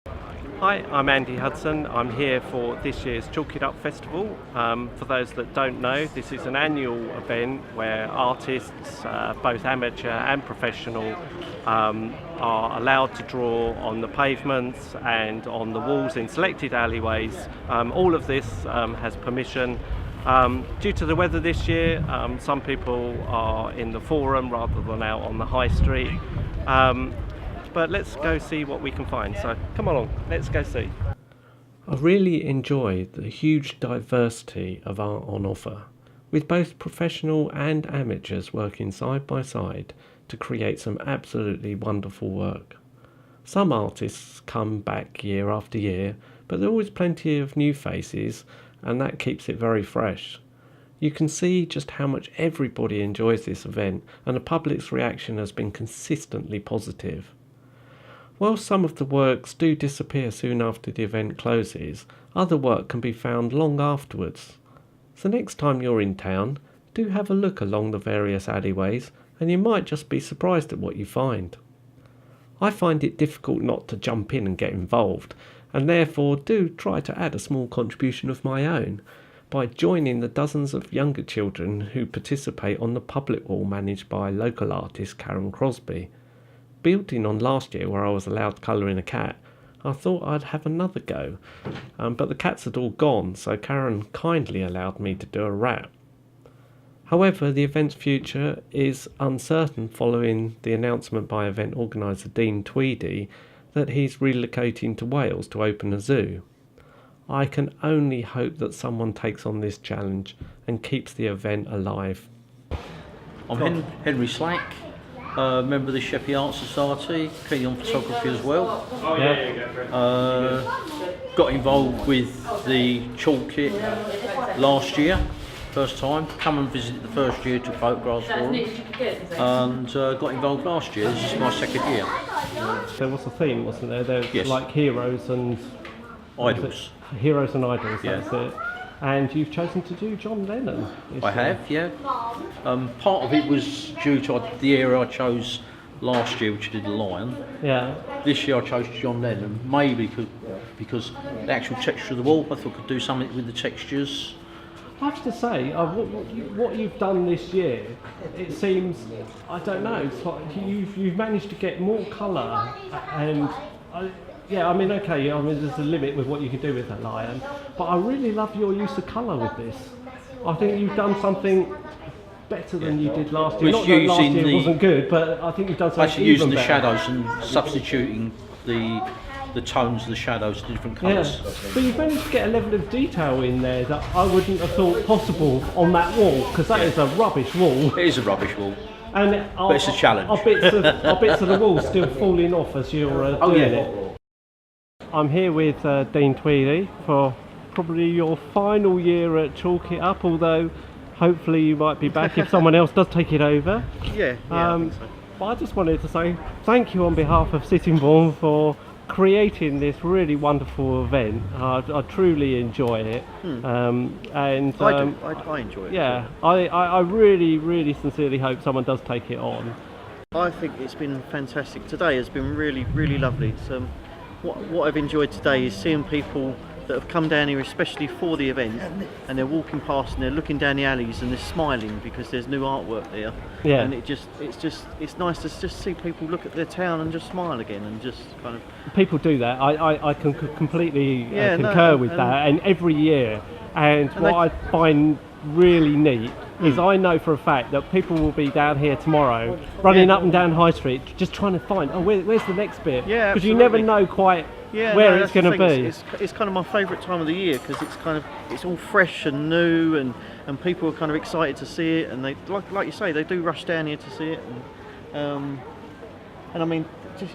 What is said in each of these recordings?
Hi, I'm Andy Hudson. I'm here for this year's Chalk Art Festival. For those that don't know, this is an annual event where artists, both amateur and professional, are allowed to draw on the pavements and on the walls in selected alleyways. All of this has permission. Due to the weather this year, some people are in the forum rather than out on the high street. But let's go see what we can find. So come along, let's go see. I really enjoy the huge diversity of art on offer, with both professional and amateurs working side by side to create some absolutely wonderful work. Some artists come back year after year, but there are always plenty of new faces, and that keeps it very fresh. You can see just how much everybody enjoys this event, and the public's reaction has been consistently positive. While some of the works do disappear soon after the event closes, other work can be found long afterwards. So next time you're in town, do have a look along the various alleyways and you might just be surprised at what you find. I find it difficult not to jump in and get involved, and therefore do try to add a small contribution of my own by joining the dozens of younger children who participate on the public wall managed by local artist Karen Crosby. Building on last year where I was allowed to colour in a cat, I thought I'd have another go, but the cats had all gone, so Karen kindly allowed me to do a rat. However, the event's future is uncertain following the announcement by event organiser Dean Tweedy that he's relocating to Wales to open a zoo. I can only hope that someone takes on this challenge and keeps the event alive. I'm Henry Slack. Member of the Sheppey Art Society, keen on photography as well. Got involved with the chalk kit last year, first time. Come and visited the first year, took photographs for them, and got involved last year. This is my second year. There was a theme, wasn't there? There's Yes. like heroes and Idols. Heroes and idols, Yeah. that's it. And you've chosen to do John Lennon. I have, yeah. Part of it was due to the era I chose last year, which I did The Lion. Yeah. This year I chose John Lennon, maybe because the actual texture of the wall, I thought I could do something with the textures. I have to say, what you've done this year, it seems, I don't know, it's like you've managed to get more colour and. There's a limit with what you can do with that lion, but I really love your use of colour with this. I think you've done something better than you did last year. Not that last year wasn't good, but I think you've done something actually even using the better. shadows and substituting the tones of the shadows to different colours. Yeah, but you've managed to get a level of detail in there that I wouldn't have thought possible on that wall, because that is a rubbish wall. It is a rubbish wall. And but it's a challenge. Are bits of the wall still falling off as you're doing it? I'm here with Dean Tweedy for probably your final year at Chalk It Up, although hopefully you might be back if someone else does take it over. Yeah, I think so. But I just wanted to say thank you on behalf of Sittingbourne for creating this really wonderful event. I truly enjoy it. I enjoy it. Yeah, I really, really sincerely hope someone does take it on. I think it's been fantastic. Today has been really, really lovely. It's, what I've enjoyed today is seeing people that have come down here especially for the event, and they're walking past and they're looking down the alleys and they're smiling because there's new artwork there. Yeah. And it's nice to just see people look at their town and just smile again and just kind of. People do that. I can completely Yeah, concur with that, and every year. And what I find really neat is I know for a fact that people will be down here tomorrow running up and down High Street just trying to find, where's the next bit? Yeah, because you never know quite where it's going to be. It's kind of my favourite time of the year because it's all fresh and new, and people are kind of excited to see it, and they like you say, they do rush down here to see it, and I mean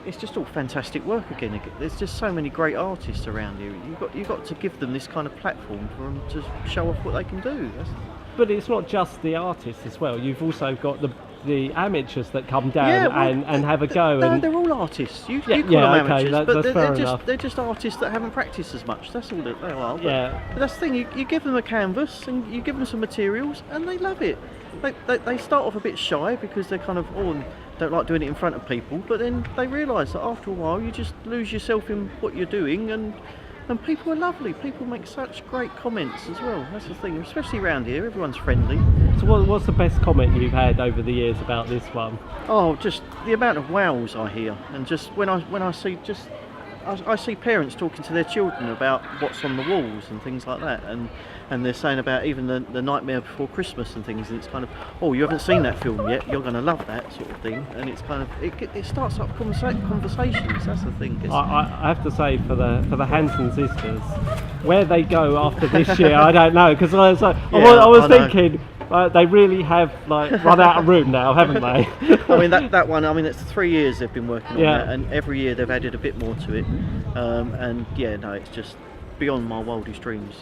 it's just all fantastic work again. There's just so many great artists around here. You've got to give them this kind of platform for them to show off what they can do. But it's not just the artists as well. You've also got the amateurs that come down and have a go. No, and they're all artists. You call them okay, amateurs, that's they're just artists that haven't practiced as much. That's all they are. Yeah. But that's the thing. You give them a canvas and you give them some materials, and they love it. They start off a bit shy because they're kind of don't like doing it in front of people, but then they realise that after a while you just lose yourself in what you're doing, and people are lovely. People make such great comments as well. That's the thing, especially around here. Everyone's friendly. So what's the best comment you've had over the years about this one? Oh, just the amount of wows I hear, and just when I see I see parents talking to their children about what's on the walls and things like that, and they're saying about even the Nightmare Before Christmas and things, and it's kind of, oh, you haven't seen that film yet, you're going to love that sort of thing, and it's kind of it starts up conversations. That's the thing. I have to say, for the Hanson sisters, where they go after this year, I don't know, because I was thinking. They really have run out of room now, haven't they? I mean that one. I mean it's 3 years they've been working on that, and every year they've added a bit more to it. And yeah, no, it's just beyond my wildest dreams.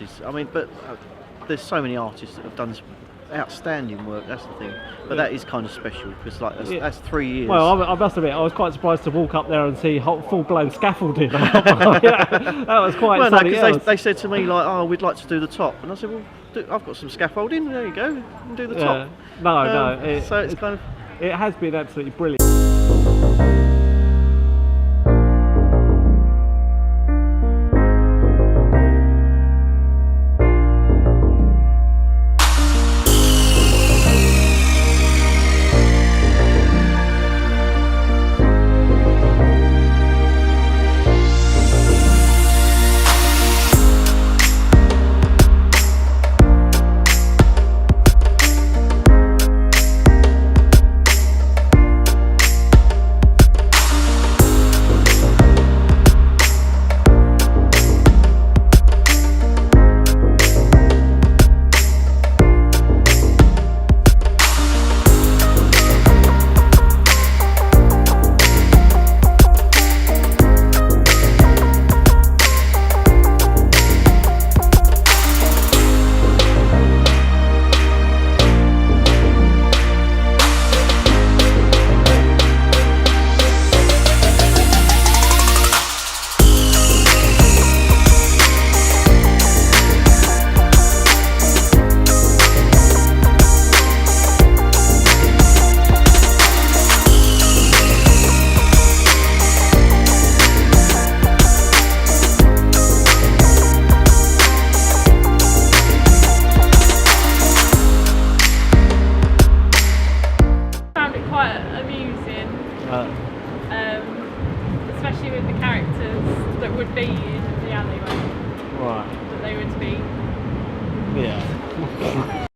But there's so many artists that have done outstanding work. That's the thing. But that is kind of special because that's 3 years. Well, I must admit, I was quite surprised to walk up there and see full-blown scaffolding. That was quite. Well, no, because they said to me oh, we'd like to do the top, and I said, well, I've got some scaffolding. There you go, and do the top. No. So it's kind of. It has been absolutely brilliant. Especially with the characters that would be in the alleyway. Right. That they would be. Yeah.